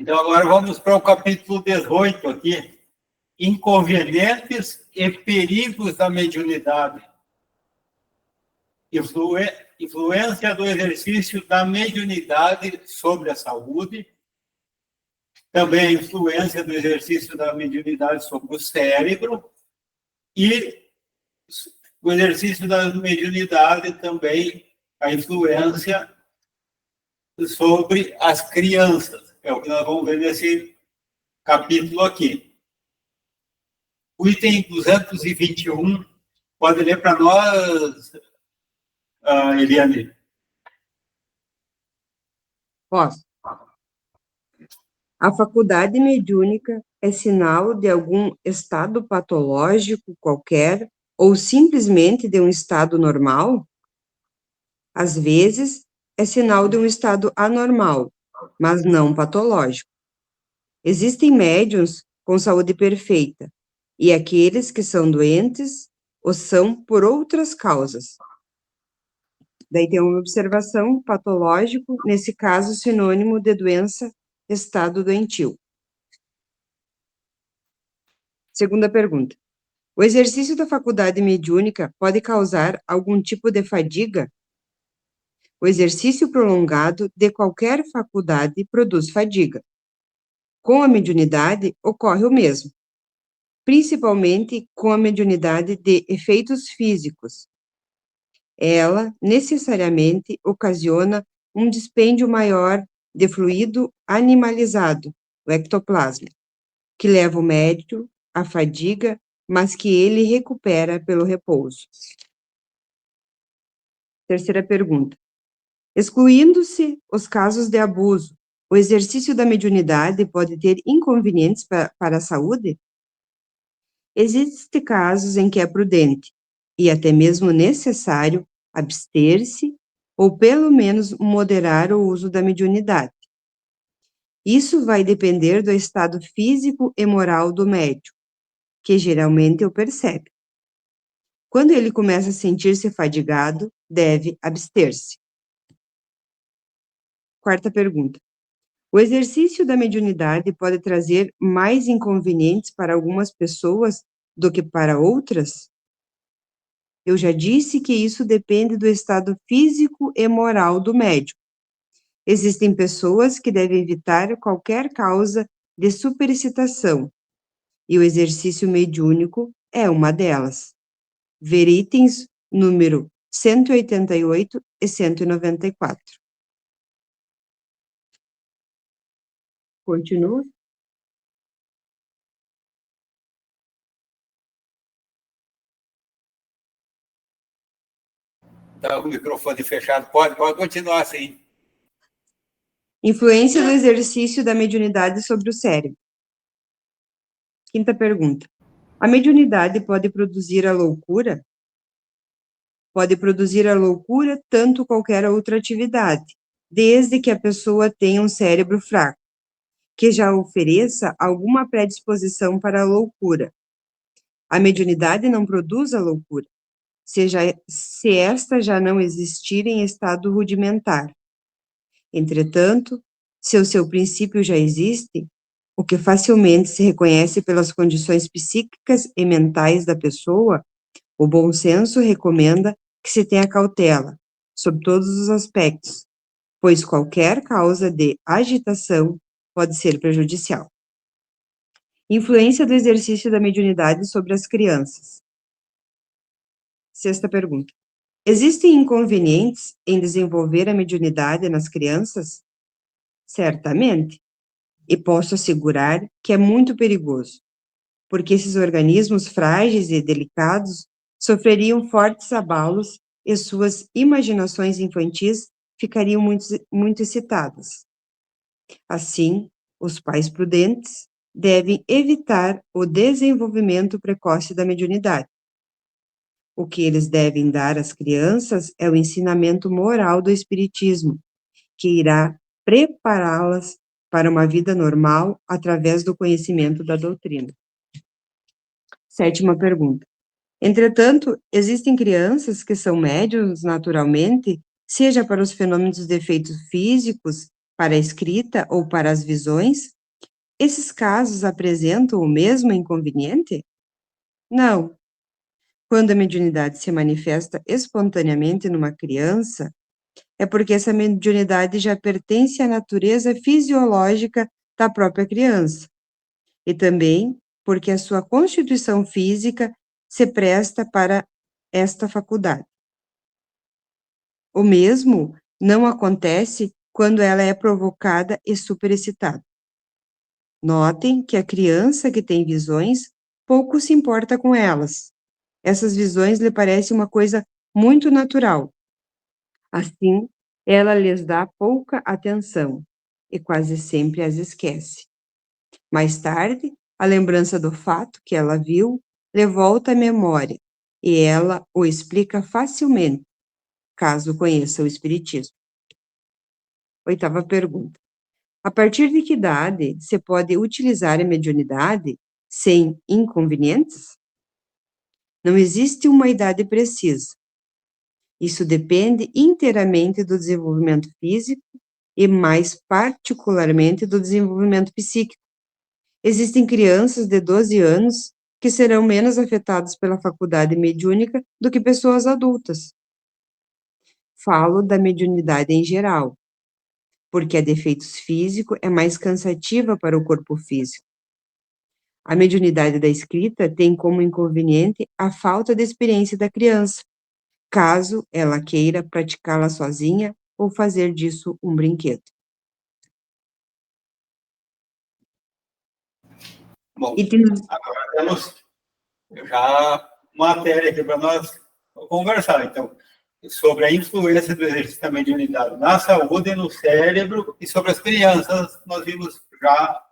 Então, agora vamos para o capítulo 18 aqui. Inconvenientes e perigos da mediunidade. Influência do exercício da mediunidade sobre a saúde. Também a influência do exercício da mediunidade sobre o cérebro. E o exercício da mediunidade também, a influência sobre as crianças. É o que nós vamos ver nesse capítulo aqui. O item 221, pode ler para nós, Eliane? Posso. A faculdade mediúnica é sinal de algum estado patológico qualquer ou simplesmente de um estado normal? Às vezes, é sinal de um estado anormal, mas não patológico. Existem médiuns com saúde perfeita, e aqueles que são doentes o são por outras causas. Daí tem uma observação: patológico, nesse caso, sinônimo de doença, estado doentio. Segunda pergunta. O exercício da faculdade mediúnica pode causar algum tipo de fadiga? O exercício prolongado de qualquer faculdade produz fadiga. Com a mediunidade, ocorre o mesmo, principalmente com a mediunidade de efeitos físicos. Ela, necessariamente, ocasiona um dispêndio maior de fluido animalizado, o ectoplasma, que leva o médium à fadiga, mas que ele recupera pelo repouso. Terceira pergunta. Excluindo-se os casos de abuso, o exercício da mediunidade pode ter inconvenientes para a saúde? Existem casos em que é prudente, e até mesmo necessário, abster-se, ou pelo menos moderar o uso da mediunidade. Isso vai depender do estado físico e moral do médium, que geralmente o percebe. Quando ele começa a sentir-se fadigado, deve abster-se. Quarta pergunta. O exercício da mediunidade pode trazer mais inconvenientes para algumas pessoas do que para outras? Eu já disse que isso depende do estado físico e moral do médium. Existem pessoas que devem evitar qualquer causa de superexcitação, e o exercício mediúnico é uma delas. Ver itens número 188 e 194. Continua. Está o microfone fechado. Pode continuar assim. Influência do exercício da mediunidade sobre o cérebro. Quinta pergunta. A mediunidade pode produzir a loucura? Pode produzir a loucura tanto qualquer outra atividade, desde que a pessoa tenha um cérebro fraco, que já ofereça alguma predisposição para a loucura. A mediunidade não produz a loucura, se esta já não existir em estado rudimentar. Entretanto, se o seu princípio já existe, o que facilmente se reconhece pelas condições psíquicas e mentais da pessoa, o bom senso recomenda que se tenha cautela, sob todos os aspectos, pois qualquer causa de agitação pode ser prejudicial. Influência do exercício da mediunidade sobre as crianças. Sexta pergunta. Existem inconvenientes em desenvolver a mediunidade nas crianças? Certamente. E posso assegurar que é muito perigoso, porque esses organismos frágeis e delicados sofreriam fortes abalos e suas imaginações infantis ficariam muito excitadas. Assim, os pais prudentes devem evitar o desenvolvimento precoce da mediunidade. O que eles devem dar às crianças é o ensinamento moral do Espiritismo, que irá prepará-las para uma vida normal através do conhecimento da doutrina. Sétima pergunta. Entretanto, existem crianças que são médiuns naturalmente, seja para os fenômenos de efeitos físicos, para a escrita ou para as visões, esses casos apresentam o mesmo inconveniente? Não. Quando a mediunidade se manifesta espontaneamente numa criança, é porque essa mediunidade já pertence à natureza fisiológica da própria criança, e também porque a sua constituição física se presta para esta faculdade. O mesmo não acontece quando ela é provocada e superexcitada. Notem que a criança que tem visões pouco se importa com elas. Essas visões lhe parecem uma coisa muito natural. Assim, ela lhes dá pouca atenção e quase sempre as esquece. Mais tarde, a lembrança do fato que ela viu lhe volta à memória e ela o explica facilmente, caso conheça o Espiritismo. 8ª pergunta. A partir de que idade se pode utilizar a mediunidade sem inconvenientes? Não existe uma idade precisa. Isso depende inteiramente do desenvolvimento físico e, mais particularmente, do desenvolvimento psíquico. Existem crianças de 12 anos que serão menos afetadas pela faculdade mediúnica do que pessoas adultas. Falo da mediunidade em geral, porque a defeitos físicos é mais cansativa para o corpo físico. A mediunidade da escrita tem como inconveniente a falta de experiência da criança, caso ela queira praticá-la sozinha ou fazer disso um brinquedo. Bom, Item agora temos já matéria aqui para nós conversar, então, sobre a influência do exercício da mediunidade na saúde, no cérebro e sobre as crianças. Nós vimos já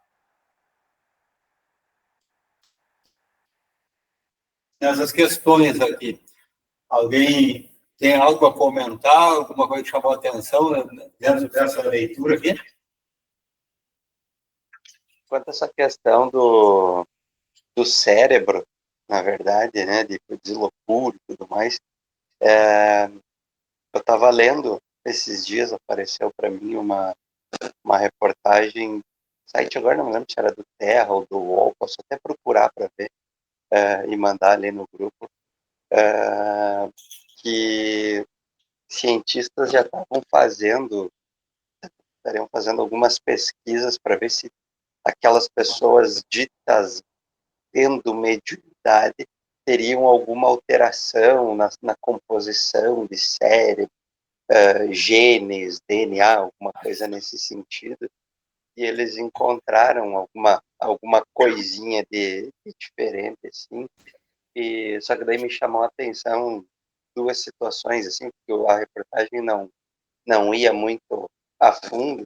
nessas questões aqui. Alguém tem algo a comentar, alguma coisa que chamou a atenção dentro dessa leitura aqui? Quanto a essa questão do cérebro, na verdade, né, de loucura e tudo mais, eu estava lendo esses dias, apareceu para mim uma reportagem, site agora não me lembro se era do Terra ou do UOL, posso até procurar para ver e mandar ali no grupo, que cientistas já estariam fazendo algumas pesquisas para ver se aquelas pessoas ditas tendo mediunidade teriam alguma alteração na composição de cérebro, genes, DNA, alguma coisa nesse sentido, e eles encontraram alguma coisinha de diferente, assim, e só que daí me chamou a atenção duas situações, assim, porque a reportagem não ia muito a fundo,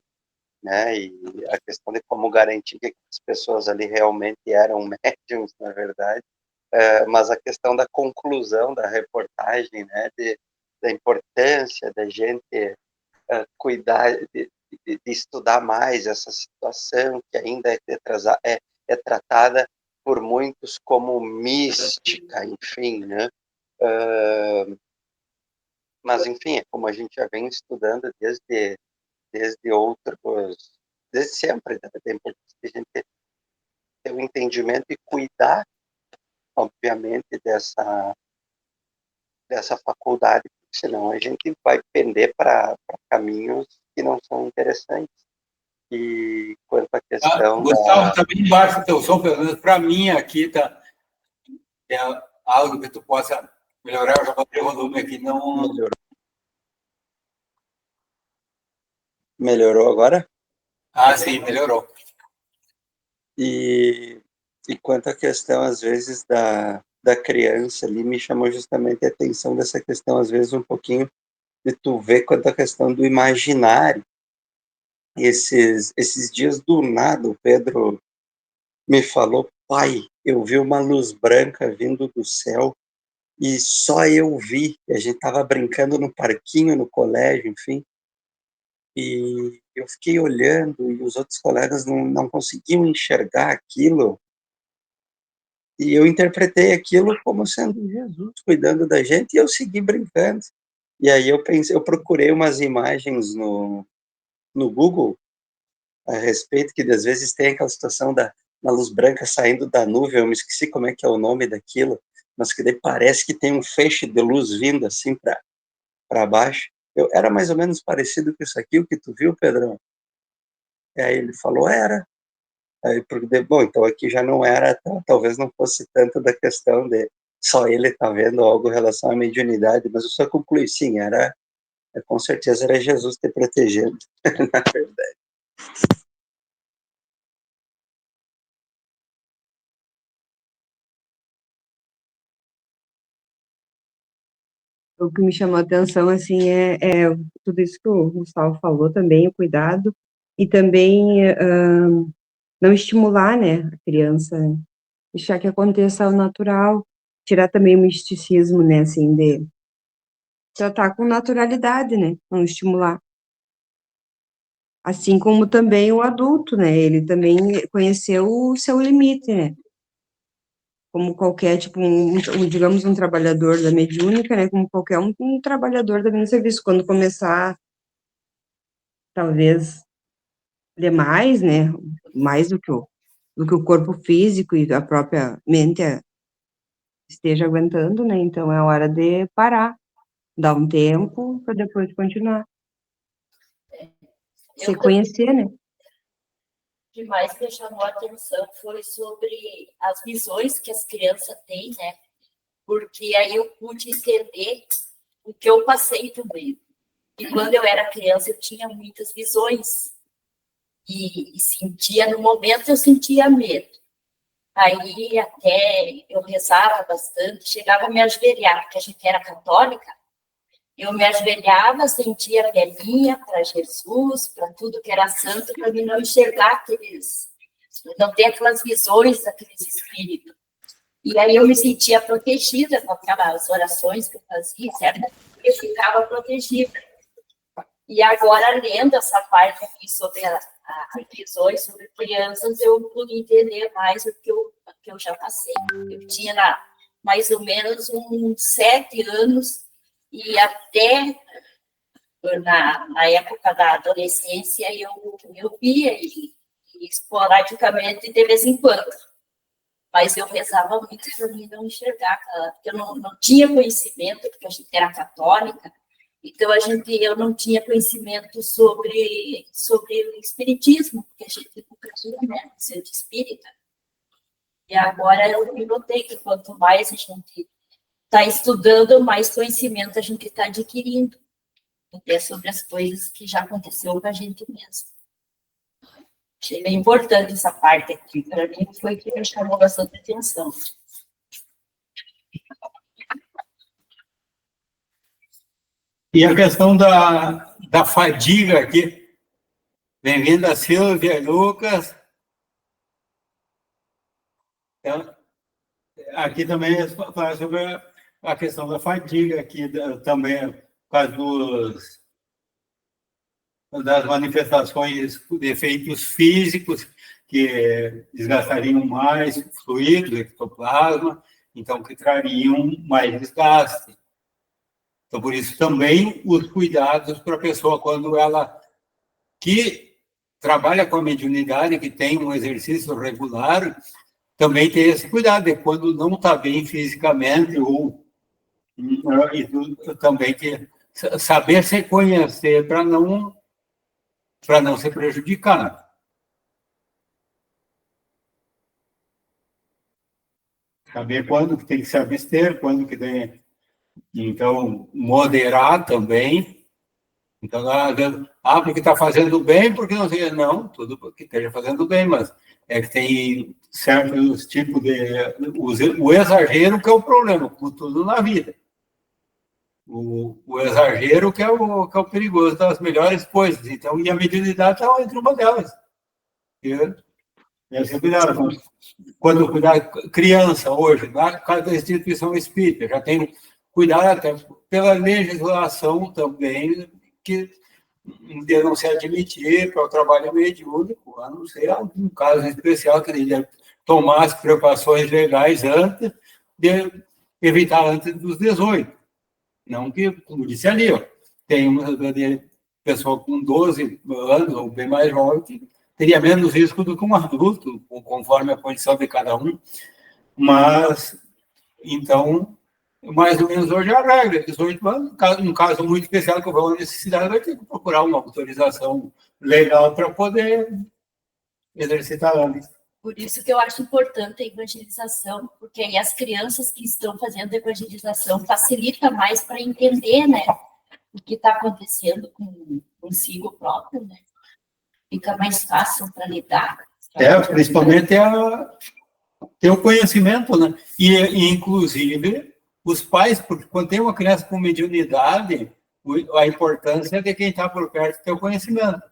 né, e a questão de como garantir que as pessoas ali realmente eram médiums, na verdade, mas a questão da conclusão da reportagem, né, da importância da gente cuidar, de estudar mais essa situação, que ainda é tratada por muitos como mística, enfim, né, mas, enfim, é como a gente já vem estudando desde sempre, né, da importância de a gente ter o entendimento e cuidar, obviamente, dessa faculdade, porque senão a gente vai pender para caminhos que não são interessantes. E quanto à questão Gustavo, está bem baixo o teu som, pelo menos para mim aqui tá. É algo que tu possa melhorar, eu já botei o volume aqui, não... Melhorou agora? Ah, sim, melhorou. E quanto à questão, às vezes, da criança ali, me chamou justamente a atenção dessa questão, às vezes, um pouquinho de tu ver quanto à questão do imaginário. Esses dias, do nada, o Pedro me falou: pai, eu vi uma luz branca vindo do céu e só eu vi. A gente estava brincando no parquinho, no colégio, enfim, e eu fiquei olhando e os outros colegas não conseguiam enxergar aquilo, e eu interpretei aquilo como sendo Jesus cuidando da gente, e eu segui brincando. E aí eu procurei umas imagens no Google, a respeito, que às vezes tem aquela situação da luz branca saindo da nuvem, eu me esqueci como é que é o nome daquilo, mas que daí parece que tem um feixe de luz vindo assim para baixo. Era mais ou menos parecido com isso aqui, o que tu viu, Pedrão? E aí ele falou, era. Aí, porque, bom, então aqui já não era, talvez não fosse tanto da questão de só ele estar vendo algo em relação à mediunidade, mas eu só concluí, sim, com certeza era Jesus te protegendo, na verdade. O que me chamou a atenção, assim, é tudo isso que o Gustavo falou também, o cuidado, e também não estimular, né, a criança, deixar que aconteça ao natural, tirar também o misticismo, né, assim, de tratar com naturalidade, né, não estimular. Assim como também o adulto, né, ele também conheceu o seu limite, né, como qualquer, tipo, digamos, um trabalhador da mediúnica, né, como qualquer um trabalhador da minha serviço, quando começar, talvez, demais, né, mais do que o corpo físico e a própria mente esteja aguentando, né, então é hora de parar, dar um tempo para depois continuar. Se conhecer, né. Demais que chamou a atenção foi sobre as visões que as crianças têm, né? Porque aí eu pude entender o que eu passei também. E quando eu era criança, eu tinha muitas visões. E sentia, no momento, eu sentia medo. Aí até eu rezava bastante, chegava a me ajoelhar, porque a gente era católica. Eu me ajoelhava, sentia a velhinha para Jesus, para tudo que era santo, para mim não enxergar não ter aquelas visões daqueles espíritos. E aí eu me sentia protegida com aquelas orações que eu fazia, certo? Eu ficava protegida. E agora, lendo essa parte aqui sobre as visões, sobre crianças, eu pude entender mais o que eu já passei. Eu tinha mais ou menos uns 7 anos, e até na época da adolescência eu via esporadicamente de vez em quando. Mas eu rezava muito para mim não enxergar, porque eu não tinha conhecimento, porque a gente era católica, então eu não tinha conhecimento sobre o espiritismo, porque a gente nunca tinha, né, centro espírita. E agora eu notei que quanto mais a gente está estudando, mais conhecimento a gente está adquirindo, até sobre as coisas que já aconteceu com a gente mesmo. Achei bem importante essa parte aqui. Para mim, foi que me chamou bastante atenção. E a questão da fadiga aqui. Bem-vinda, Silvia, Lucas. Então, aqui também fala sobre a questão da fadiga, aqui também por causa das manifestações de efeitos físicos, que desgastariam mais fluidos, ectoplasma, então que trariam mais desgaste. Então, por isso também os cuidados para a pessoa, quando ela que trabalha com a mediunidade, que tem um exercício regular, também tem esse cuidado, de quando não está bem fisicamente, e também que saber se conhecer para não se prejudicar. Saber quando que tem que se abster, quando que tem... Então, moderar também. Então, porque está fazendo bem, porque não sei... Não, tudo que esteja fazendo bem, mas é que tem certos tipos de... O exagero que é o problema, como tudo na vida. O exagero que é o perigoso das melhores coisas. Então, e a mediunidade está entre uma delas. Quando cuidar criança hoje, cada instituição espírita já tem cuidado até pela legislação também, que de não se admitir para o trabalho mediúnico, a não ser um caso especial que ele deve tomar as precauções legais antes de evitar antes dos 18. Não que, como disse ali, tem uma pessoa com 12 anos ou bem mais jovem que teria menos risco do que um adulto, conforme a condição de cada um. Mas, então, mais ou menos hoje é a regra, 18 anos. Um caso muito especial que houver uma necessidade, vai ter que procurar uma autorização legal para poder exercitar antes. Por isso que eu acho importante a evangelização, porque aí as crianças que estão fazendo evangelização facilita mais para entender, né, o que está acontecendo consigo próprio, né? Fica mais fácil para lidar. Principalmente ter o conhecimento, né? E, inclusive, os pais, porque quando tem uma criança com mediunidade, a importância é de quem está por perto ter o conhecimento.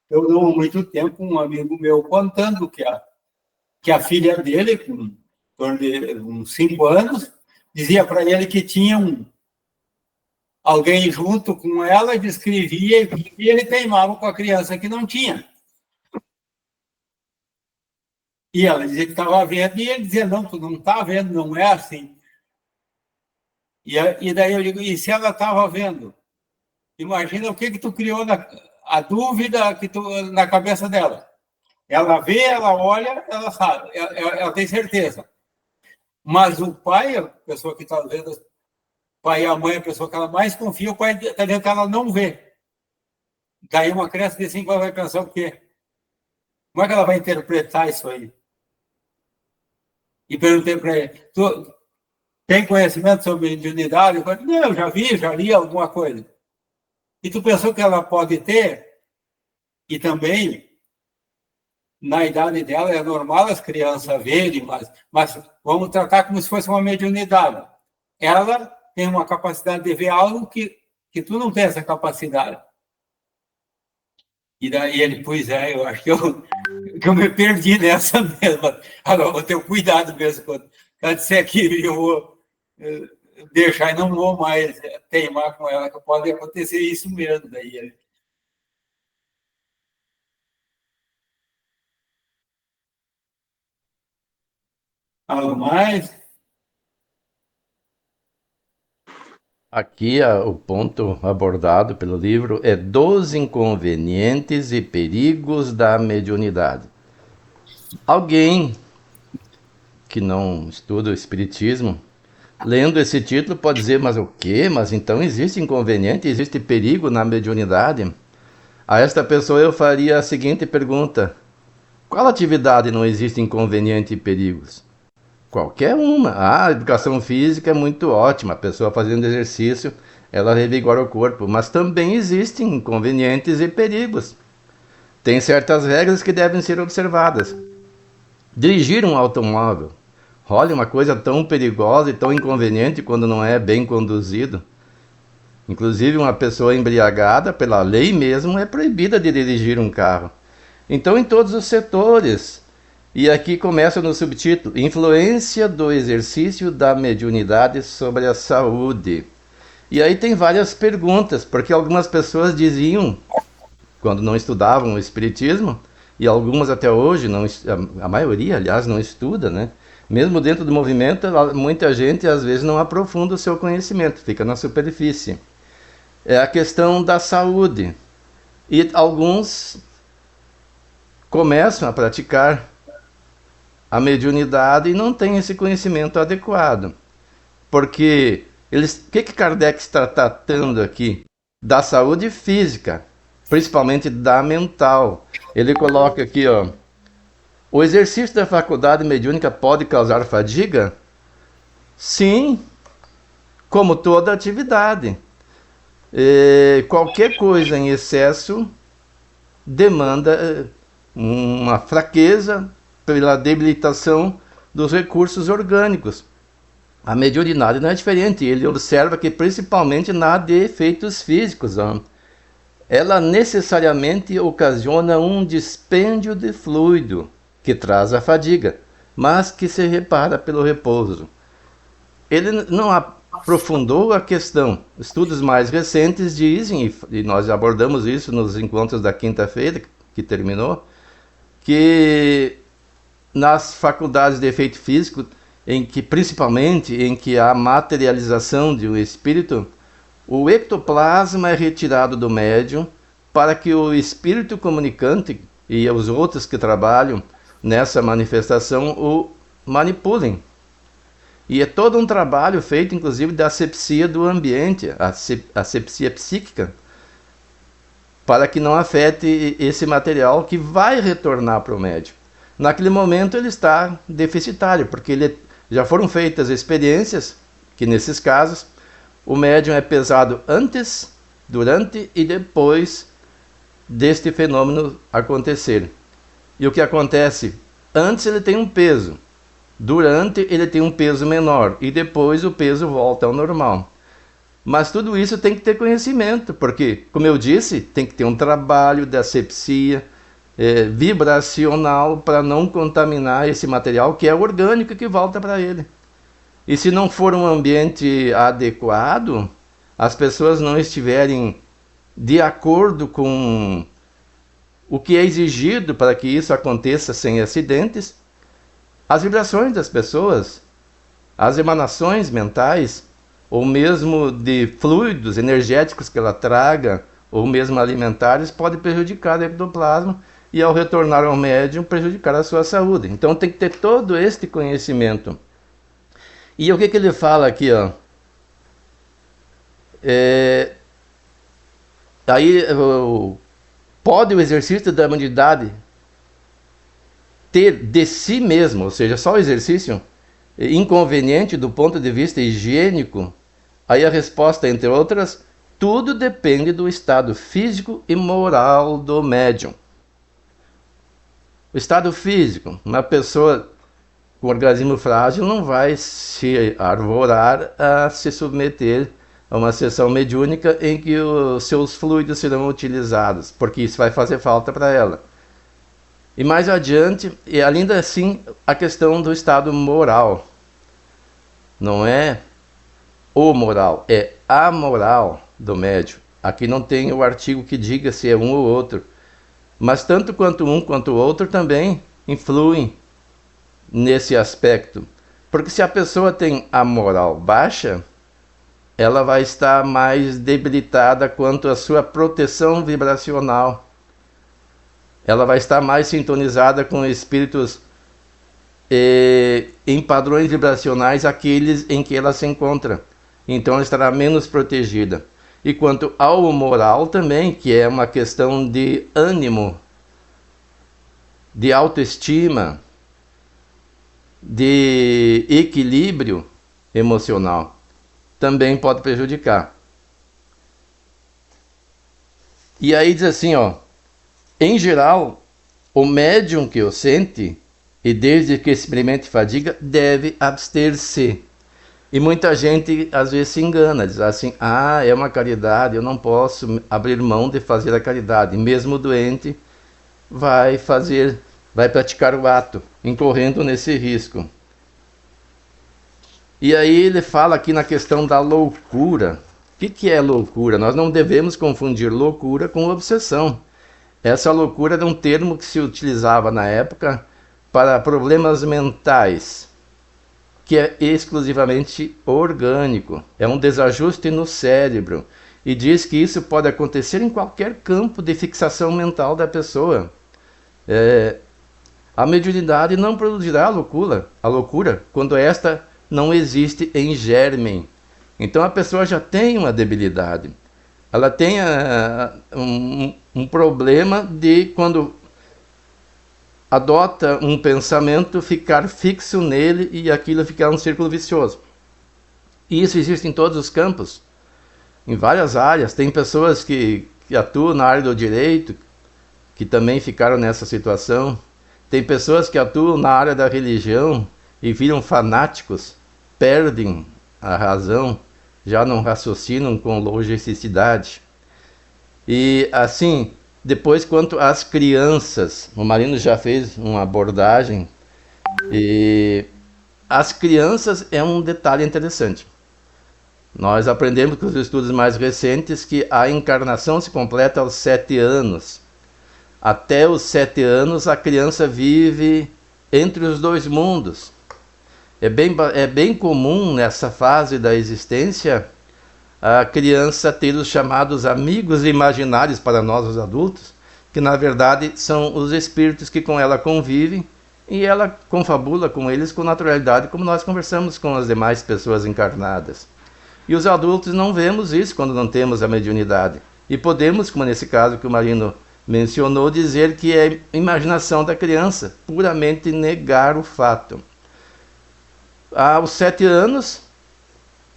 Eu dou muito tempo um amigo meu contando que a filha dele, com em torno de uns 5 anos, dizia para ele que tinha alguém junto com ela, descrevia e ele teimava com a criança que não tinha. E ela dizia que estava vendo, e ele dizia, não, tu não está vendo, não é assim. E daí eu digo, e se ela estava vendo? Imagina o que tu criou, a dúvida que na cabeça dela. Ela vê, ela olha, ela sabe, ela tem certeza. Mas o pai, a pessoa que está vendo, o pai e a mãe, a pessoa que ela mais confia, o pai está dizendo que ela não vê. Daí uma criança de 5 anos vai pensar o quê? Como é que ela vai interpretar isso aí? E perguntei para ele, tu tem conhecimento sobre mediunidade? Eu falei, não, eu já li alguma coisa. E tu pensou que ela pode ter? E também, na idade dela, é normal as crianças verem, mas vamos tratar como se fosse uma mediunidade. Ela tem uma capacidade de ver algo que tu não tem essa capacidade. E daí ele, pois é, eu acho que eu me perdi nessa mesmo. Agora, vou ter cuidado mesmo. Quando ela disser que eu vou deixar e não vou mais teimar com ela, que pode acontecer isso mesmo. Daí algo mais? Aqui o ponto abordado pelo livro é dos inconvenientes e perigos da mediunidade. Alguém que não estuda o espiritismo, lendo esse título pode dizer, mas o quê? Mas então existe inconveniente, existe perigo na mediunidade? A esta pessoa eu faria a seguinte pergunta: qual atividade não existe inconveniente e perigos? Qualquer uma. A educação física é muito ótima, a pessoa fazendo exercício, ela revigora o corpo, mas também existem inconvenientes e perigos. Tem certas regras que devem ser observadas. Dirigir um automóvel, olha, uma coisa tão perigosa e tão inconveniente quando não é bem conduzido. Inclusive, uma pessoa embriagada, pela lei mesmo, é proibida de dirigir um carro. Então, em todos os setores. E aqui começa no subtítulo: Influência do exercício da mediunidade sobre a saúde. E aí tem várias perguntas, porque algumas pessoas diziam, quando não estudavam o espiritismo, e algumas até hoje, a maioria, aliás, não estuda, né? Mesmo dentro do movimento, muita gente às vezes não aprofunda o seu conhecimento, fica na superfície. É a questão da saúde. E alguns começam a praticar a mediunidade e não têm esse conhecimento adequado. Porque o que Kardec está tratando aqui? Da saúde física, principalmente da mental. Ele coloca aqui, ó, o exercício da faculdade mediúnica pode causar fadiga? Sim, como toda atividade. Qualquer coisa em excesso demanda uma fraqueza pela debilitação dos recursos orgânicos. A mediunidade não é diferente. Ele observa que principalmente na de efeitos físicos, ela necessariamente ocasiona um dispêndio de fluido que traz a fadiga, mas que se repara pelo repouso. Ele não aprofundou a questão. Estudos mais recentes dizem, e nós abordamos isso nos encontros da quinta-feira que terminou, que nas faculdades de efeito físico, principalmente em que há materialização de um espírito, o ectoplasma é retirado do médium para que o espírito comunicante, e os outros que trabalham nessa manifestação o manipulem. E é todo um trabalho feito, inclusive, da asepsia do ambiente, a asepsia psíquica, para que não afete esse material que vai retornar para o médium. Naquele momento ele está deficitário, porque já foram feitas experiências que, nesses casos, o médium é pesado antes, durante e depois deste fenômeno acontecer. E o que acontece? Antes ele tem um peso, durante ele tem um peso menor e depois o peso volta ao normal. Mas tudo isso tem que ter conhecimento, porque, como eu disse, tem que ter um trabalho de asepsia vibracional para não contaminar esse material que é orgânico que volta para ele. E se não for um ambiente adequado, as pessoas não estiverem de acordo com o que é exigido para que isso aconteça sem acidentes, as vibrações das pessoas, as emanações mentais, ou mesmo de fluidos energéticos que ela traga, ou mesmo alimentares, pode prejudicar o ectoplasma e, ao retornar ao médium, prejudicar a sua saúde. Então tem que ter todo este conhecimento. E o que ele fala aqui, ó? Pode o exercício da mediunidade ter de si mesmo, ou seja, só o exercício, inconveniente do ponto de vista higiênico? Aí a resposta, entre outras, tudo depende do estado físico e moral do médium. O estado físico, uma pessoa com organismo frágil não vai se arvorar a se submeter a uma sessão mediúnica em que os seus fluidos serão utilizados, porque isso vai fazer falta para ela. E mais adiante, e ainda assim, a questão do estado moral. Não é o moral, é a moral do médium. Aqui não tem o artigo que diga se é um ou outro, mas tanto quanto um quanto o outro também influem nesse aspecto. Porque se a pessoa tem a moral baixa, ela vai estar mais debilitada quanto à sua proteção vibracional. Ela vai estar mais sintonizada com espíritos em padrões vibracionais, aqueles em que ela se encontra. Então ela estará menos protegida. E quanto ao moral também, que é uma questão de ânimo, de autoestima, de equilíbrio emocional, também pode prejudicar. E aí diz assim, ó, em geral, o médium que o sente, e desde que experimente fadiga, deve abster-se. E muita gente às vezes se engana, diz assim, é uma caridade, eu não posso abrir mão de fazer a caridade. Mesmo doente, vai praticar o ato, incorrendo nesse risco. E aí ele fala aqui na questão da loucura. O que é loucura? Nós não devemos confundir loucura com obsessão. Essa loucura era um termo que se utilizava na época para problemas mentais, que é exclusivamente orgânico. É um desajuste no cérebro. E diz que isso pode acontecer em qualquer campo de fixação mental da pessoa. A mediunidade não produzirá a loucura quando esta não existe em germen. Então a pessoa já tem uma debilidade. Ela tem um problema de, quando adota um pensamento, ficar fixo nele e aquilo ficar um círculo vicioso. E isso existe em todos os campos, em várias áreas. Tem pessoas que atuam na área do direito, que também ficaram nessa situação. Tem pessoas que atuam na área da religião e viram fanáticos, perdem a razão, já não raciocinam com logicidade. E assim, depois, quanto às crianças, o Marino já fez uma abordagem, e as crianças é um detalhe interessante. Nós aprendemos com os estudos mais recentes que a encarnação se completa aos 7 anos. Até os 7 anos a criança vive entre os dois mundos. É bem comum nessa fase da existência a criança ter os chamados amigos imaginários para nós os adultos, que na verdade são os espíritos que com ela convivem e ela confabula com eles com naturalidade, como nós conversamos com as demais pessoas encarnadas. E os adultos não vemos isso quando não temos a mediunidade. E podemos, como nesse caso que o Marino mencionou, dizer que é imaginação da criança, puramente negar o fato. Aos 7 anos,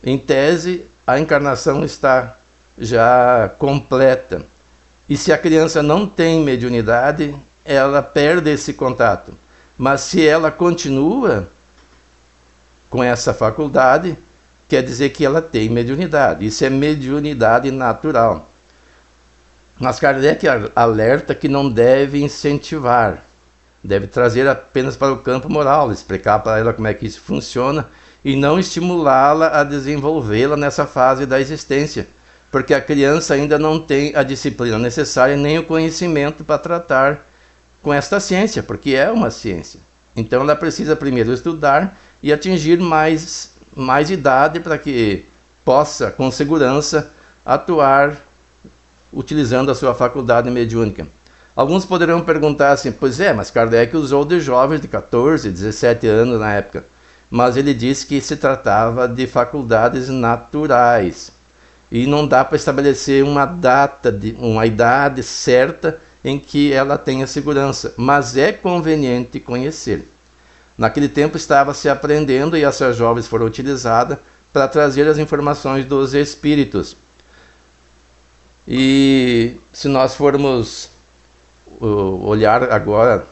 em tese, a encarnação está já completa. E se a criança não tem mediunidade, ela perde esse contato. Mas se ela continua com essa faculdade, quer dizer que ela tem mediunidade. Isso é mediunidade natural. Mas Kardec alerta que não deve incentivar, deve trazer apenas para o campo moral, explicar para ela como é que isso funciona e não estimulá-la a desenvolvê-la nessa fase da existência, porque a criança ainda não tem a disciplina necessária nem o conhecimento para tratar com esta ciência, porque é uma ciência. Então ela precisa primeiro estudar e atingir mais idade para que possa, com segurança, atuar utilizando a sua faculdade mediúnica. Alguns poderão perguntar assim, pois é, mas Kardec usou de jovens de 14, 17 anos na época, mas ele disse que se tratava de faculdades naturais e não dá para estabelecer uma data, uma idade certa em que ela tenha segurança, mas é conveniente conhecer. Naquele tempo estava se aprendendo e essas jovens foram utilizadas para trazer as informações dos espíritos. E se nós formos olhar agora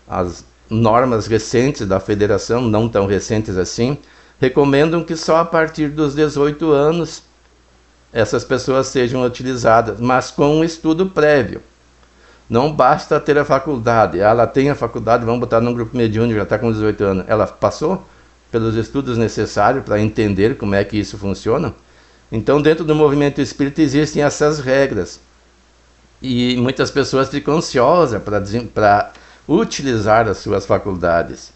as normas recentes da federação, não tão recentes assim, recomendam que só a partir dos 18 anos essas pessoas sejam utilizadas, mas com um estudo prévio. Não basta ter a faculdade. Ela tem a faculdade, vamos botar num grupo mediúnico, já está com 18 anos. Ela passou pelos estudos necessários para entender como é que isso funciona? Então, dentro do movimento espírita existem essas regras. E muitas pessoas ficam ansiosas para utilizar as suas faculdades.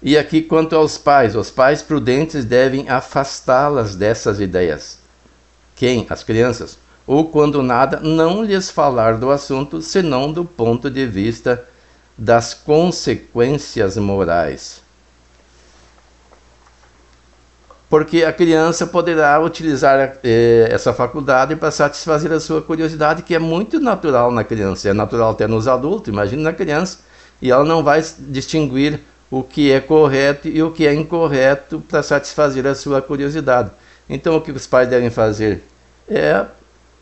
E aqui, quanto aos pais prudentes devem afastá-las dessas ideias. Quem? As crianças. Ou, quando nada, não lhes falar do assunto, senão do ponto de vista das consequências morais. Porque a criança poderá utilizar essa faculdade para satisfazer a sua curiosidade, que é muito natural na criança, é natural até nos adultos, imagine na criança, e ela não vai distinguir o que é correto e o que é incorreto para satisfazer a sua curiosidade. Então o que os pais devem fazer é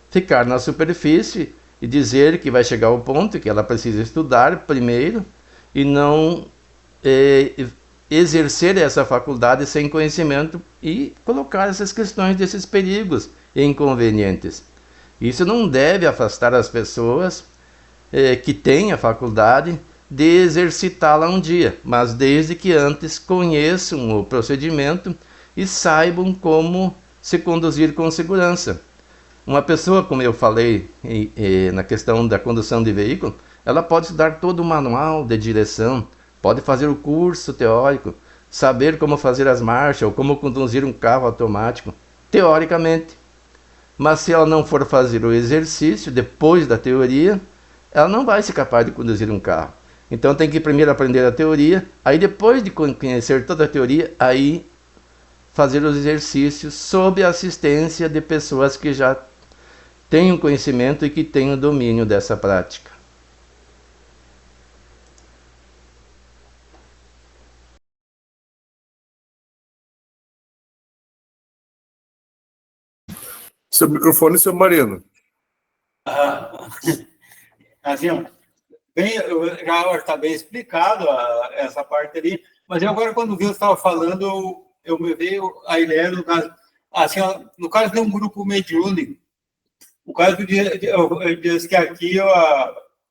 ficar na superfície e dizer que vai chegar ao ponto que ela precisa estudar primeiro e não exercer essa faculdade sem conhecimento e colocar essas questões desses perigos e inconvenientes. Isso não deve afastar as pessoas que têm a faculdade de exercitá-la um dia, mas desde que antes conheçam o procedimento e saibam como se conduzir com segurança. Uma pessoa, como eu falei na questão da condução de veículo, ela pode estudar todo o manual de direção, pode fazer o curso teórico, saber como fazer as marchas ou como conduzir um carro automático, teoricamente. Mas se ela não for fazer o exercício depois da teoria, ela não vai ser capaz de conduzir um carro. Então tem que primeiro aprender a teoria, aí depois de conhecer toda a teoria, aí fazer os exercícios sob a assistência de pessoas que já têm o conhecimento e que têm o domínio dessa prática. Seu microfone, seu Marino. Assim, bem, já está bem explicado essa parte ali, mas eu agora, quando vi você estava falando, eu me veio a ideia do caso, assim, no caso de um grupo mediúnico, o caso diz que aqui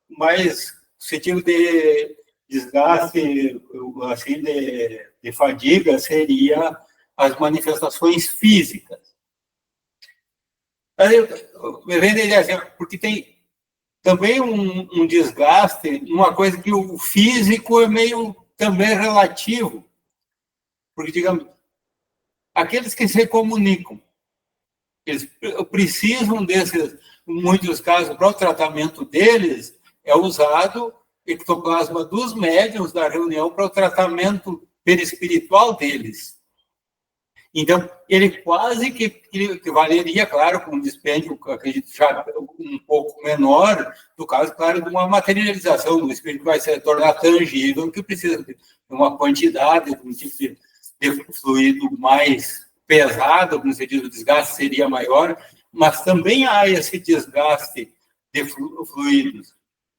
mais sentido de desgaste, assim, de fadiga seria as manifestações físicas. Me vem a ideia assim, porque tem também um desgaste, uma coisa que o físico é meio também relativo, porque, digamos, aqueles que se comunicam, Eles precisam desses, em muitos casos, para o tratamento deles, é usado ectoplasma dos médiuns da reunião para o tratamento perispiritual deles. Então, ele quase que valeria, claro, com um dispêndio, acredito, já um pouco menor, no caso, claro, de uma materialização do espírito que vai se tornar tangível, que precisa de uma quantidade, de um tipo de fluido mais pesado, no sentido do desgaste seria maior, mas também há esse desgaste de fluidos.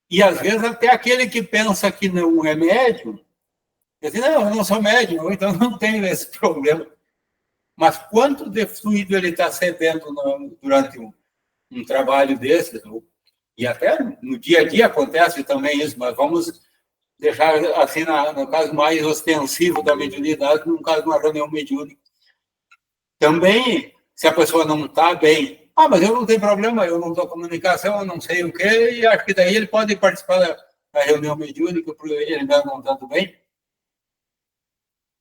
E, às vezes, até aquele que pensa que não é médium, diz assim, não, eu não sou médium, então não tenho esse problema. Mas quanto de fluido ele está cedendo durante um trabalho desses? E até no dia a dia acontece também isso, mas vamos deixar assim no caso mais ostensivo da mediunidade, no caso de uma reunião mediúnica. Também, se a pessoa não está bem, mas eu não tenho problema, eu não dou comunicação, eu não sei o quê, e acho que daí ele pode participar da reunião mediúnica, porque ele ainda não está bem.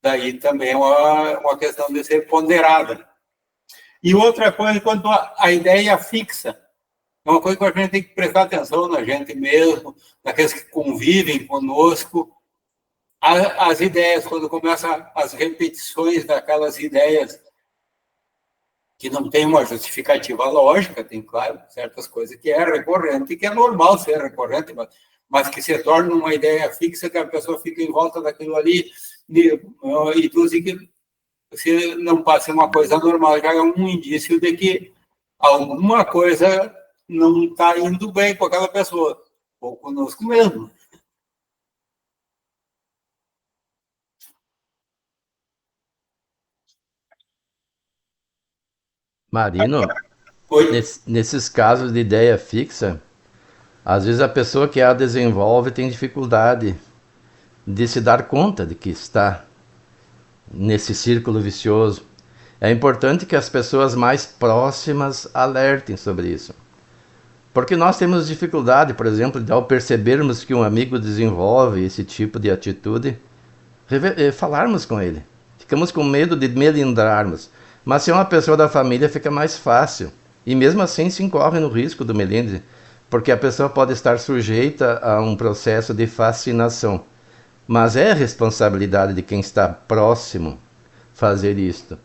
Daí também é uma questão de ser ponderada. E outra coisa, quanto à ideia fixa, é uma coisa que a gente tem que prestar atenção na gente mesmo, naqueles que convivem conosco. As ideias, quando começam as repetições daquelas ideias que não tem uma justificativa lógica, tem, claro, certas coisas que é recorrente, que é normal ser recorrente, mas que se torna uma ideia fixa, que a pessoa fica em volta daquilo ali, e tudo que se não passa uma coisa normal, já é um indício de que alguma coisa não está indo bem com aquela pessoa, ou conosco mesmo. Marino, Oi? nesses casos de ideia fixa, às vezes a pessoa que a desenvolve tem dificuldade de se dar conta de que está nesse círculo vicioso. É importante que as pessoas mais próximas alertem sobre isso. Porque nós temos dificuldade, por exemplo, de ao percebermos que um amigo desenvolve esse tipo de atitude, falarmos com ele. Ficamos com medo de melindrarmos. Mas se é uma pessoa da família, fica mais fácil. E mesmo assim se incorre no risco do melindre, porque a pessoa pode estar sujeita a um processo de fascinação. Mas é responsabilidade de quem está próximo fazer isto.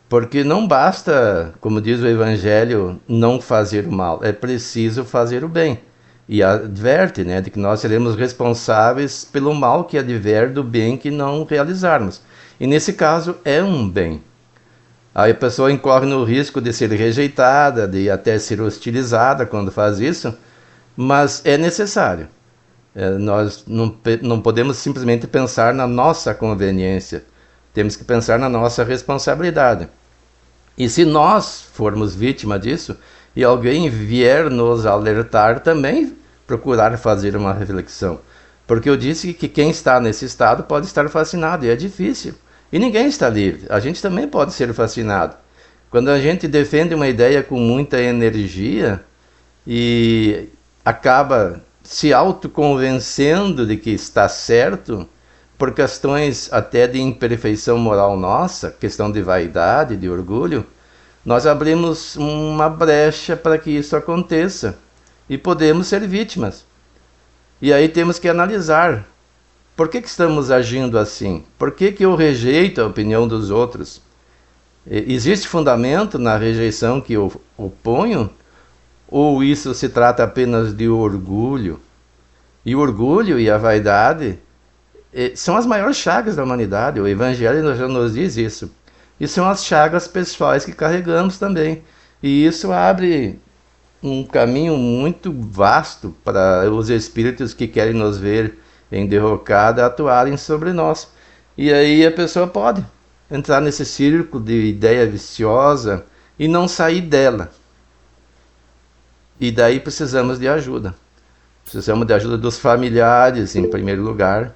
Porque não basta, como diz o Evangelho, não fazer o mal. É preciso fazer o bem. E adverte, né, de que nós seremos responsáveis pelo mal que advém do bem que não realizarmos. E nesse caso é um bem. Aí a pessoa incorre no risco de ser rejeitada, de até ser hostilizada quando faz isso, mas é necessário. Nós não podemos simplesmente pensar na nossa conveniência, temos que pensar na nossa responsabilidade. E se nós formos vítima disso, e alguém vier nos alertar, também procurar fazer uma reflexão. Porque eu disse que quem está nesse estado pode estar fascinado, e é difícil. E ninguém está livre, a gente também pode ser fascinado. Quando a gente defende uma ideia com muita energia e acaba se autoconvencendo de que está certo, por questões até de imperfeição moral nossa, questão de vaidade, de orgulho, nós abrimos uma brecha para que isso aconteça e podemos ser vítimas. E aí temos que analisar, por que estamos agindo assim? Por que eu rejeito a opinião dos outros? Existe fundamento na rejeição que eu oponho? Ou isso se trata apenas de orgulho? E o orgulho e a vaidade são as maiores chagas da humanidade. O Evangelho já nos diz isso. E são as chagas pessoais que carregamos também. E isso abre um caminho muito vasto para os espíritos que querem nos ver em derrocada atuarem sobre nós. E aí a pessoa pode entrar nesse círculo de ideia viciosa e não sair dela. E daí precisamos de ajuda. Precisamos de ajuda dos familiares, em primeiro lugar,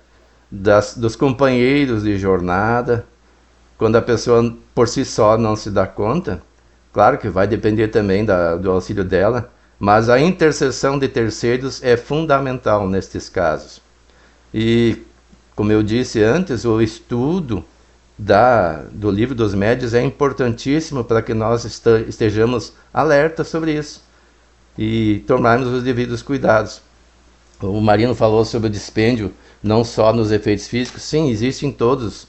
dos companheiros de jornada. Quando a pessoa por si só não se dá conta, claro que vai depender também do auxílio dela, mas a intercessão de terceiros é fundamental nestes casos. E, como eu disse antes, o estudo do Livro dos Médiuns é importantíssimo para que nós estejamos alertas sobre isso e tomarmos os devidos cuidados. O Marino falou sobre o dispêndio, não só nos efeitos físicos. Sim, existe em todos.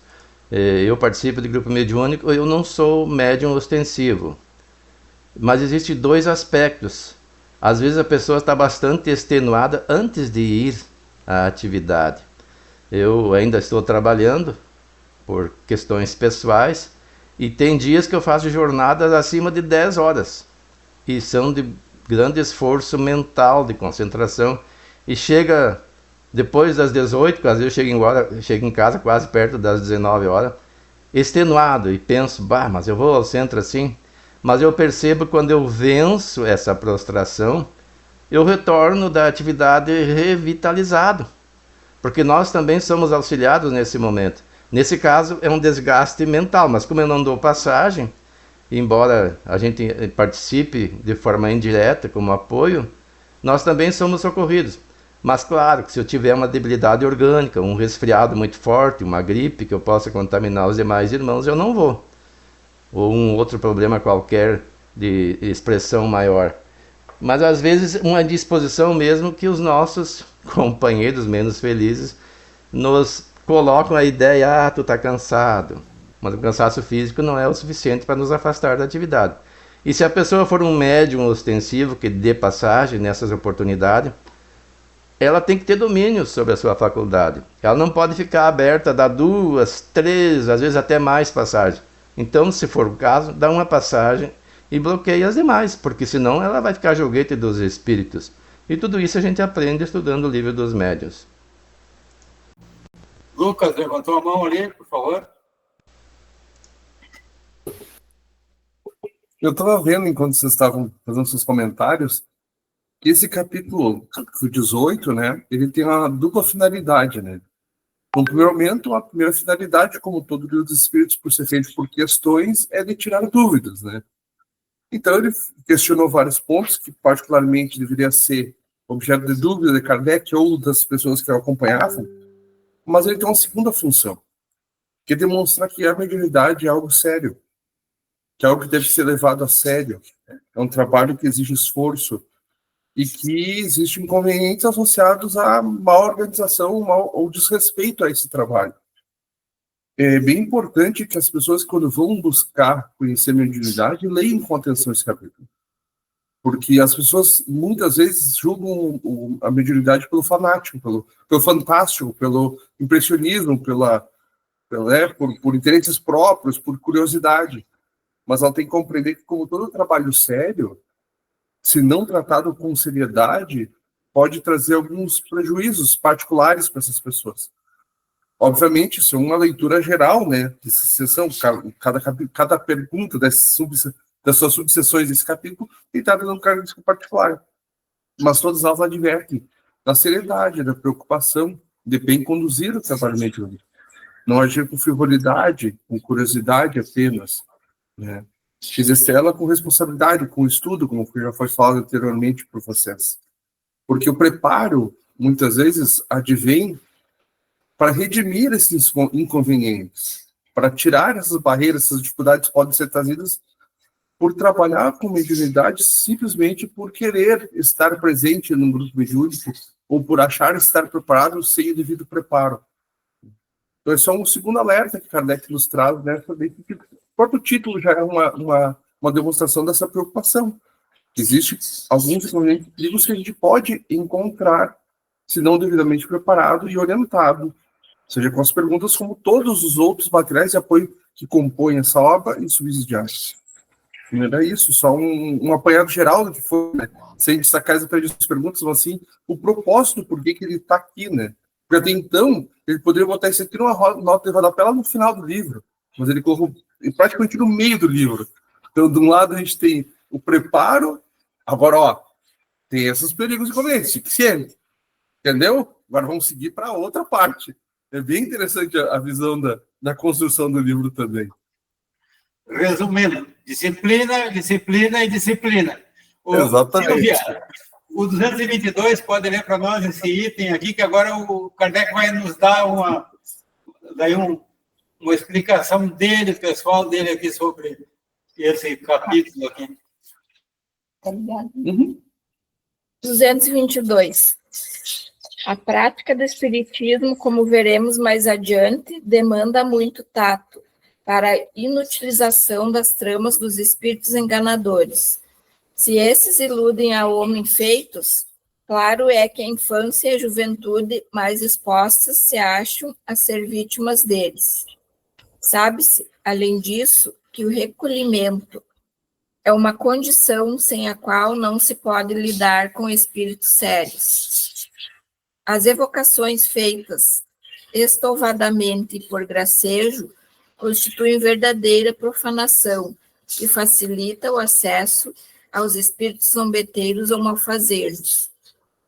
Eu participo de grupo mediúnico, eu não sou médium ostensivo. Mas existem 2 aspectos. Às vezes a pessoa está bastante extenuada antes de ir à atividade. Eu ainda estou trabalhando por questões pessoais e tem dias que eu faço jornadas acima de 10 horas. E são de grande esforço mental, de concentração. E chega depois das 18, às vezes eu chego em casa quase perto das 19 horas, extenuado e penso, mas eu vou ao centro assim. Mas eu percebo que quando eu venço essa prostração, eu retorno da atividade revitalizado. Porque nós também somos auxiliados nesse momento. Nesse caso é um desgaste mental, mas como eu não dou passagem, embora a gente participe de forma indireta como apoio, nós também somos socorridos. Mas claro que se eu tiver uma debilidade orgânica, um resfriado muito forte, uma gripe que eu possa contaminar os demais irmãos, eu não vou. Ou um outro problema qualquer de expressão maior. Mas às vezes uma disposição mesmo que os nossos companheiros menos felizes nos colocam a ideia, tu tá cansado. Mas o cansaço físico não é o suficiente para nos afastar da atividade. E se a pessoa for um médium ostensivo que dê passagem nessas oportunidades, ela tem que ter domínio sobre a sua faculdade. Ela não pode ficar aberta a dar 2, 3, às vezes até mais passagens. Então, se for o caso, dá uma passagem e bloqueia as demais, porque senão ela vai ficar joguete dos espíritos. E tudo isso a gente aprende estudando o Livro dos Médiuns. Lucas, levantou a mão ali, por favor. Eu estava vendo, enquanto vocês estavam fazendo seus comentários, que esse capítulo 18, né, ele tem uma dupla finalidade, né? No primeiro momento, a primeira finalidade, como todo livro dos espíritos, por ser feito por questões, é de tirar dúvidas, né? Então, ele questionou vários pontos que, particularmente, deveria ser objeto de dúvida de Kardec ou das pessoas que o acompanhavam, mas ele tem uma segunda função, que é demonstrar que a mediunidade é algo sério, que é algo que deve ser levado a sério, é um trabalho que exige esforço e que existem inconvenientes associados à má organização ou desrespeito a esse trabalho. É bem importante que as pessoas, quando vão buscar conhecer a mediunidade, leiam com atenção esse capítulo. Porque as pessoas, muitas vezes, julgam a mediunidade pelo fanático, pelo fantástico, pelo impressionismo, por interesses próprios, por curiosidade. Mas ela tem que compreender que, como todo trabalho sério, se não tratado com seriedade, pode trazer alguns prejuízos particulares para essas pessoas. Obviamente, isso é uma leitura geral, né, dessa sessão, cada pergunta das suas subseções desse capítulo tem estado dando um característico particular. Mas todas elas advertem da seriedade, da preocupação, de bem conduzir o trabalho mediúnico. Não agir com frivolidade, com curiosidade apenas, né? Exercer ela com responsabilidade, com estudo, como já foi falado anteriormente por vocês. Porque o preparo, muitas vezes, advém para redimir esses inconvenientes, para tirar essas barreiras, essas dificuldades que podem ser trazidas por trabalhar com mediunidade simplesmente por querer estar presente num grupo mediúnico ou por achar estar preparado sem o devido preparo. Então, é só um segundo alerta que Kardec nos traz, né? Que o próprio título já é uma demonstração dessa preocupação. Existem alguns perigos que a gente pode encontrar se não devidamente preparado e orientado, seja com as perguntas como todos os outros materiais de apoio que compõem essa obra e subsidiários. Não era isso, só um apanhado geral do que foi, né? Sem destacar exatamente as perguntas, mas assim, o propósito, por que ele está aqui, né? Porque até então, ele poderia botar isso aqui numa nota de rodapé lá no final do livro, mas ele colocou praticamente no meio do livro. Então, de um lado, a gente tem o preparo, agora, ó, tem esses perigos e inconvenientes, fique ciente, entendeu? Agora vamos seguir para a outra parte. É bem interessante a visão da construção do livro também. Resumindo, disciplina, disciplina e disciplina. Exatamente. Silvia, o 222 pode ler para nós esse item aqui, que agora o Kardec vai nos dar uma explicação dele, pessoal dele aqui sobre esse capítulo aqui. Tá ligado? Uhum. 222. A prática do espiritismo, como veremos mais adiante, demanda muito tato para a inutilização das tramas dos espíritos enganadores. Se esses iludem a homem feitos, claro é que a infância e a juventude mais expostas se acham a ser vítimas deles. Sabe-se, além disso, que o recolhimento é uma condição sem a qual não se pode lidar com espíritos sérios. As evocações feitas estouvadamente por gracejo constituem verdadeira profanação que facilita o acesso aos espíritos zombeteiros ou malfazejos.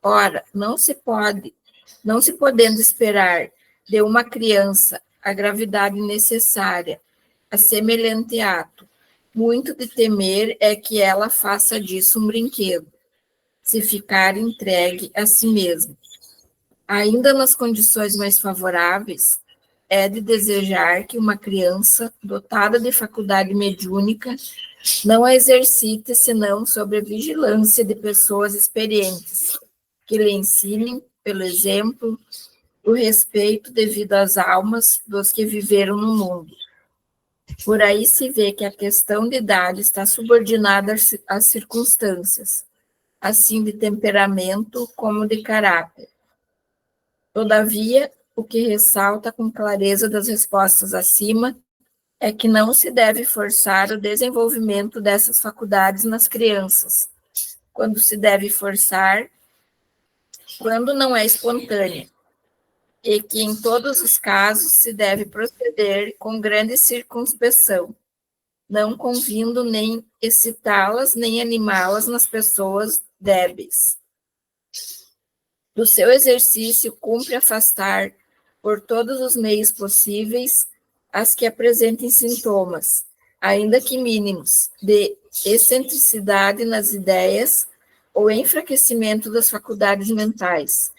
Ora, não se podendo esperar de uma criança a gravidade necessária a semelhante ato, muito de temer é que ela faça disso um brinquedo, se ficar entregue a si mesma. Ainda nas condições mais favoráveis, é de desejar que uma criança dotada de faculdade mediúnica não a exercite senão sob a vigilância de pessoas experientes, que lhe ensinem, pelo exemplo, o respeito devido às almas dos que viveram no mundo. Por aí se vê que a questão de idade está subordinada às circunstâncias, assim de temperamento como de caráter. Todavia, o que ressalta com clareza das respostas acima é que não se deve forçar o desenvolvimento dessas faculdades nas crianças, quando se deve forçar, quando não é espontânea, e que em todos os casos se deve proceder com grande circunspeção, não convindo nem excitá-las nem animá-las nas pessoas débeis. Do seu exercício cumpre afastar, por todos os meios possíveis, as que apresentem sintomas, ainda que mínimos, de excentricidade nas ideias ou enfraquecimento das faculdades mentais,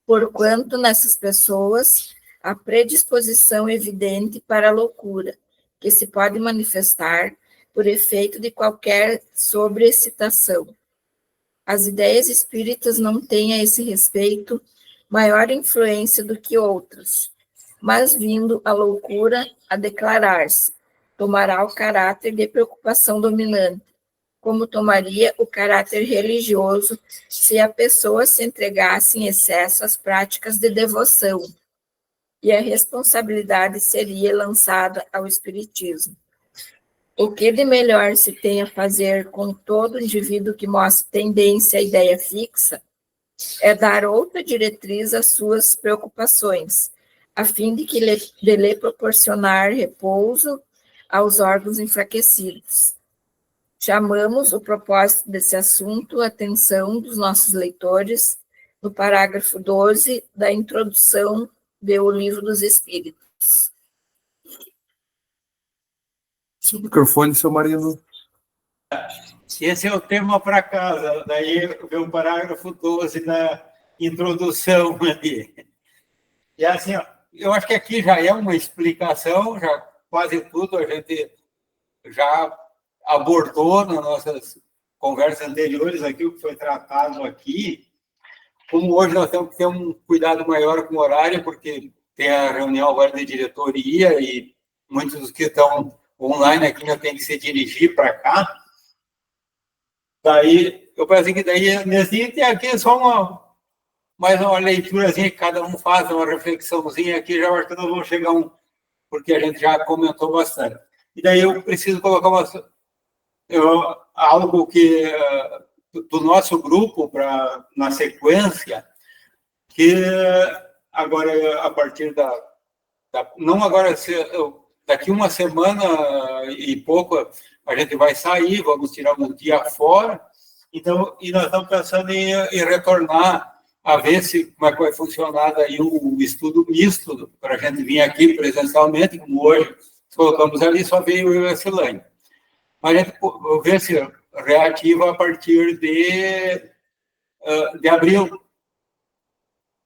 porquanto nessas pessoas há predisposição evidente para a loucura, que se pode manifestar por efeito de qualquer sobreexcitação. As ideias espíritas não têm a esse respeito maior influência do que outras, mas vindo a loucura a declarar-se, tomará o caráter de preocupação dominante, como tomaria o caráter religioso se a pessoa se entregasse em excesso às práticas de devoção, e a responsabilidade seria lançada ao espiritismo. O que de melhor se tem a fazer com todo indivíduo que mostre tendência à ideia fixa é dar outra diretriz às suas preocupações, a fim de lhe proporcionar repouso aos órgãos enfraquecidos. Chamamos o propósito desse assunto a atenção dos nossos leitores no parágrafo 12 da introdução do Livro dos Espíritos. Seu microfone, seu Marino. Esse é o tema para casa, daí vem o parágrafo 12 da introdução ali. E assim, ó, eu acho que aqui já é uma explicação, já quase tudo a gente já abordou nas nossas conversas anteriores, aqui o que foi tratado aqui. Como hoje nós temos que ter um cuidado maior com o horário, porque tem a reunião agora de diretoria e muitos dos que estão online aqui já tem que se dirigir para cá. Daí, eu penso que daí, nesse dia, tem aqui só mais uma leiturazinha que cada um faz, uma reflexãozinha aqui, já acho que nós vamos chegar porque a gente já comentou bastante. E daí eu preciso colocar algo que do nosso grupo na sequência, que agora, a partir não agora, daqui uma semana e pouco, a gente vai sair, vamos tirar um dia fora, então, e nós estamos pensando em retornar a ver como é que vai funcionar daí o estudo misto, para a gente vir aqui presencialmente, como hoje colocamos ali, só veio eu e a Silane. Mas a gente ver se reativa a partir de abril.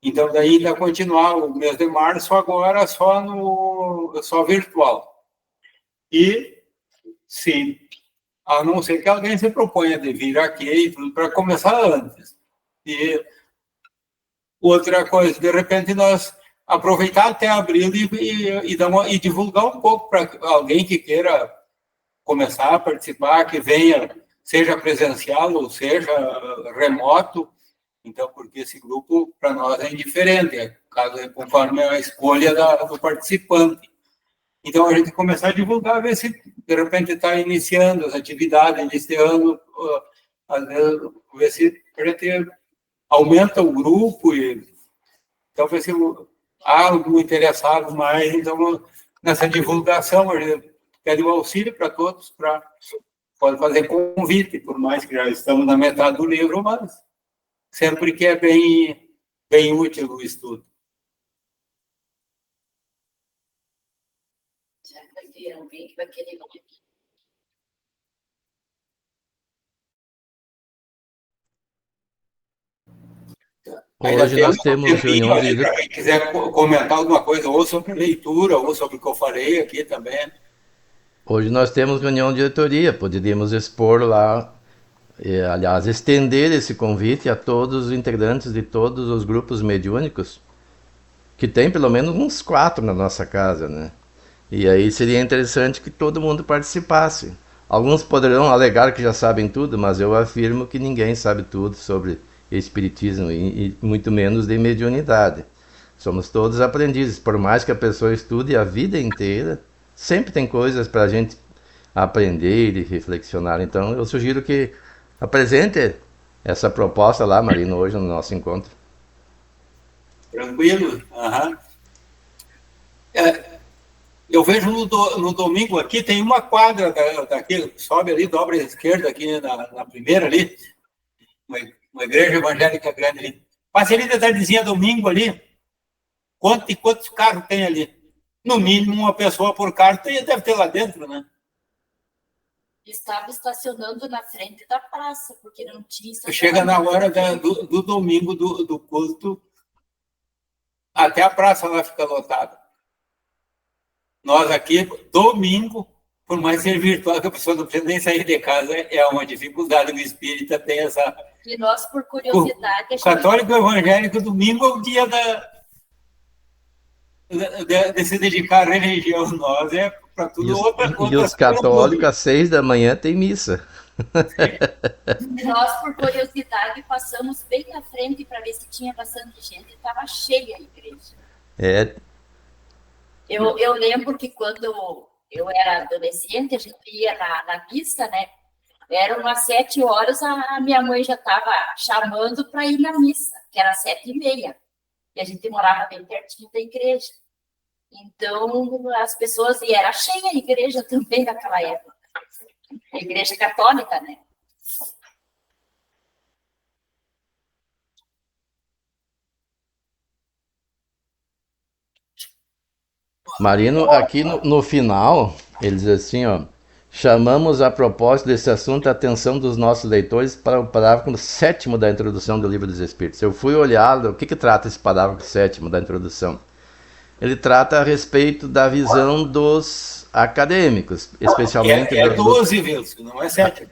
Então, daí ainda continuar o mês de março agora só virtual. E, sim, a não ser que alguém se proponha de vir aqui e tudo para começar antes. E outra coisa, de repente nós aproveitar até abril e divulgar um pouco para alguém que queira começar a participar, que venha, seja presencial ou seja remoto. Então, porque esse grupo, para nós, é indiferente, conforme a escolha do participante. Então, a gente começar a divulgar, ver se, de repente, está iniciando as atividades, iniciando, às vezes, ver se a gente aumenta o grupo, então, ver se há algum interessado mais. Então, nessa divulgação, a gente pede o auxílio para todos, pode fazer convite, por mais que já estamos na metade do livro, mas sempre que é bem útil o estudo. Já vai ter alguém que vai querer. Hoje nós temos reunião de... Se quem quiser comentar alguma coisa, ou sobre leitura, ou sobre o que eu falei aqui também. Hoje nós temos reunião de diretoria, poderíamos expor lá, aliás, estender esse convite a todos os integrantes de todos os grupos mediúnicos, que tem pelo menos uns 4 na nossa casa, né? E aí seria interessante que todo mundo participasse. Alguns poderão alegar que já sabem tudo, mas eu afirmo que ninguém sabe tudo sobre espiritismo e muito menos de mediunidade. Somos todos aprendizes, por mais que a pessoa estude a vida inteira, sempre tem coisas para a gente aprender e reflexionar. Então eu sugiro que apresente essa proposta lá, Marino, hoje no nosso encontro. Tranquilo? Uhum. Eu vejo no domingo aqui, tem uma quadra daqui, sobe ali, dobra à esquerda aqui na primeira ali, uma igreja evangélica grande ali. Passe ali de tardezinha, domingo ali, quantos carros tem ali? No mínimo, uma pessoa por carro deve ter lá dentro, né? Estava estacionando na frente da praça, porque não tinha estacionamento. Chega na hora do domingo, do culto, até a praça lá fica lotada. Nós aqui, domingo, por mais ser virtual, que a pessoa não precisa nem sair de casa, é uma dificuldade. O espírita tem essa... E nós, por curiosidade... O católico evangélico, domingo é o dia de se dedicar à religião. Nós é para tudo e os católicos, às 6 da manhã, tem missa. E nós, por curiosidade, passamos bem na frente para ver se tinha bastante gente. Estava cheia a igreja. Eu lembro que quando eu era adolescente, a gente ia na missa, né? Eram às 7 horas, a minha mãe já estava chamando para ir na missa, que era 7h30. E a gente morava bem pertinho da igreja. Então, as pessoas... E era cheia a igreja também naquela época. A igreja católica, né? Marino, aqui no final, ele diz assim, ó, chamamos a propósito desse assunto a atenção dos nossos leitores para o parágrafo 7º da introdução do Livro dos Espíritos. Eu fui olhar o que trata esse parágrafo 7º da introdução. Ele trata a respeito da visão dos acadêmicos, especialmente... É 12, Wilson, não é 7.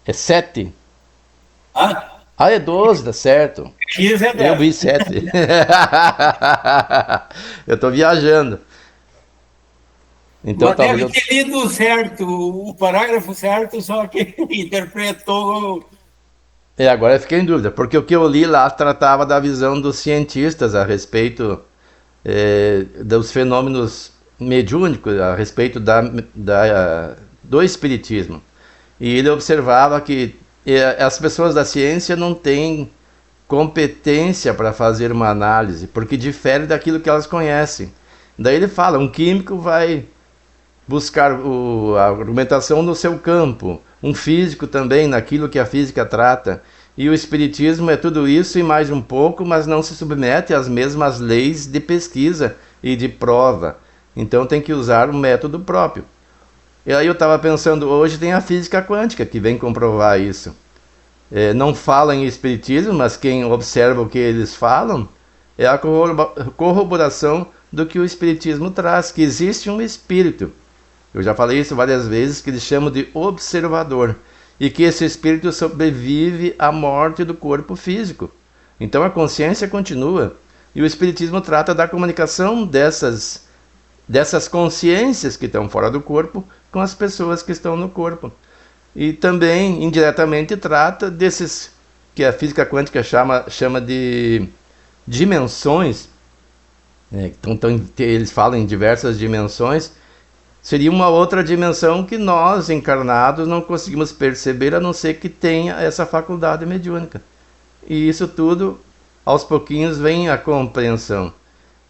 É 7? Ah, é 12, tá certo. X é 10. Eu vi 7. Eu tô viajando. Então, mas deve ter lido certo, o parágrafo certo, só que interpretou... Agora eu fiquei em dúvida, porque o que eu li lá tratava da visão dos cientistas a respeito dos fenômenos mediúnicos, a respeito do espiritismo. E ele observava que as pessoas da ciência não têm competência para fazer uma análise, porque difere daquilo que elas conhecem. Daí ele fala, um químico vai buscar a argumentação no seu campo, um físico também naquilo que a física trata, e o espiritismo é tudo isso e mais um pouco, mas não se submete às mesmas leis de pesquisa e de prova. Então tem que usar um método próprio. E aí eu estava pensando, hoje tem a física quântica que vem comprovar isso. Não fala em espiritismo, mas quem observa o que eles falam, é a corroboração do que o Espiritismo traz, que existe um espírito. Eu já falei isso várias vezes, que eles chamam de observador, e que esse espírito sobrevive à morte do corpo físico. Então a consciência continua, e o Espiritismo trata da comunicação dessas consciências que estão fora do corpo com as pessoas que estão no corpo. E também, indiretamente, trata desses que a física quântica chama de dimensões, né? Então, eles falam em diversas dimensões. Seria uma outra dimensão que nós, encarnados, não conseguimos perceber, a não ser que tenha essa faculdade mediúnica. E isso tudo, aos pouquinhos, vem a compreensão.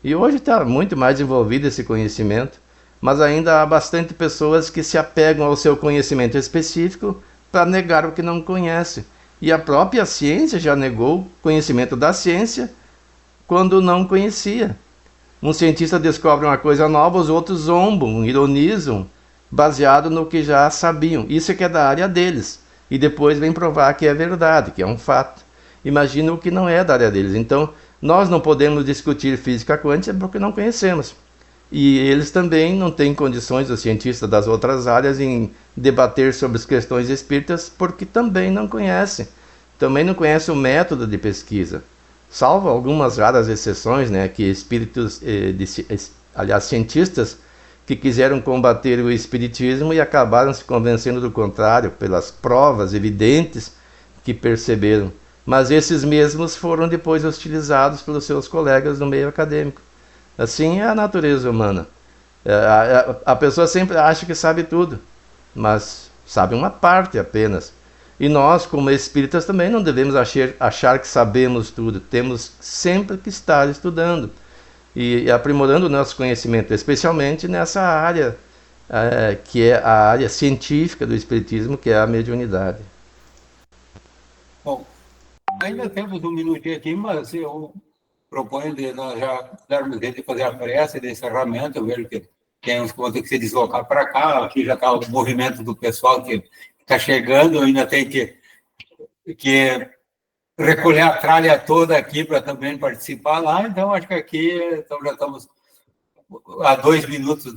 E hoje está muito mais desenvolvido esse conhecimento, mas ainda há bastante pessoas que se apegam ao seu conhecimento específico para negar o que não conhece. E a própria ciência já negou o conhecimento da ciência quando não conhecia. Um cientista descobre uma coisa nova, os outros zombam, ironizam, baseado no que já sabiam. Isso é que é da área deles. E depois vem provar que é verdade, que é um fato. Imagina o que não é da área deles. Então, nós não podemos discutir física quântica porque não conhecemos. E eles também não têm condições, os cientistas das outras áreas, em debater sobre as questões espíritas porque também não conhecem. Também não conhecem o método de pesquisa. Salvo algumas raras exceções, né, que cientistas que quiseram combater o espiritismo e acabaram se convencendo do contrário, pelas provas evidentes que perceberam. Mas esses mesmos foram depois hostilizados pelos seus colegas no meio acadêmico. Assim é a natureza humana. A pessoa sempre acha que sabe tudo, mas sabe uma parte apenas. E nós, como espíritas, também não devemos achar que sabemos tudo. Temos sempre que estar estudando e aprimorando o nosso conhecimento, especialmente nessa área que é a área científica do espiritismo, que é a mediunidade. Bom, ainda temos um minutinho aqui, mas eu proponho de nós já darmos jeito de fazer a prece de encerramento. Eu vejo que tem uns que vão ter que se deslocar para cá, aqui já está o movimento do pessoal que está chegando, ainda tem que recolher a tralha toda aqui para também participar lá, então acho que aqui então, já estamos a 2 minutos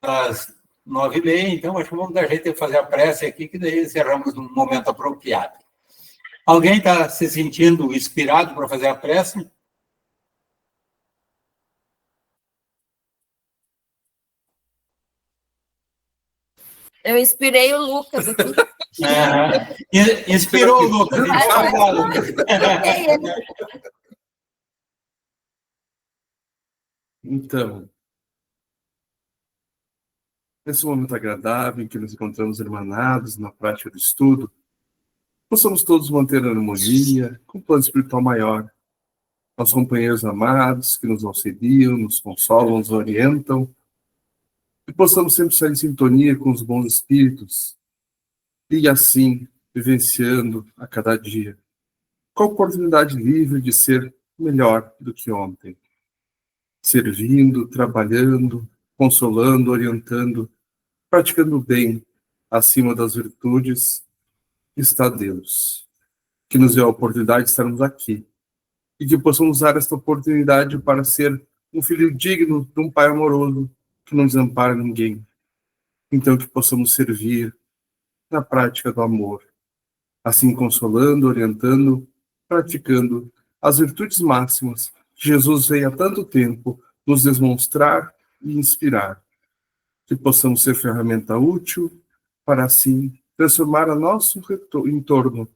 das 9h30, então acho que vamos dar jeito de fazer a prece aqui, que daí encerramos num momento apropriado. Alguém está se sentindo inspirado para fazer a prece? Eu inspirei o Lucas aqui. Inspirou o Lucas. Então, nesse momento agradável em que nos encontramos irmanados na prática do estudo, possamos todos manter a harmonia com o plano espiritual maior, aos companheiros amados que nos auxiliam, nos consolam, nos orientam, e possamos sempre estar em sintonia com os bons espíritos, e assim, vivenciando a cada dia, com a oportunidade livre de ser melhor do que ontem, servindo, trabalhando, consolando, orientando, praticando o bem acima das virtudes, está Deus, que nos deu a oportunidade de estarmos aqui, e que possamos usar esta oportunidade para ser um filho digno de um pai amoroso, que não desampara ninguém. Então que possamos servir na prática do amor, assim consolando, orientando, praticando as virtudes máximas que Jesus veio há tanto tempo nos demonstrar e inspirar. Que possamos ser ferramenta útil para assim transformar o nosso entorno,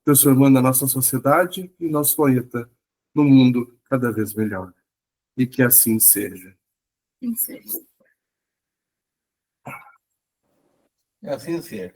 transformando a nossa sociedade e nosso planeta num mundo cada vez melhor. E que assim seja. Sim. Assim seja.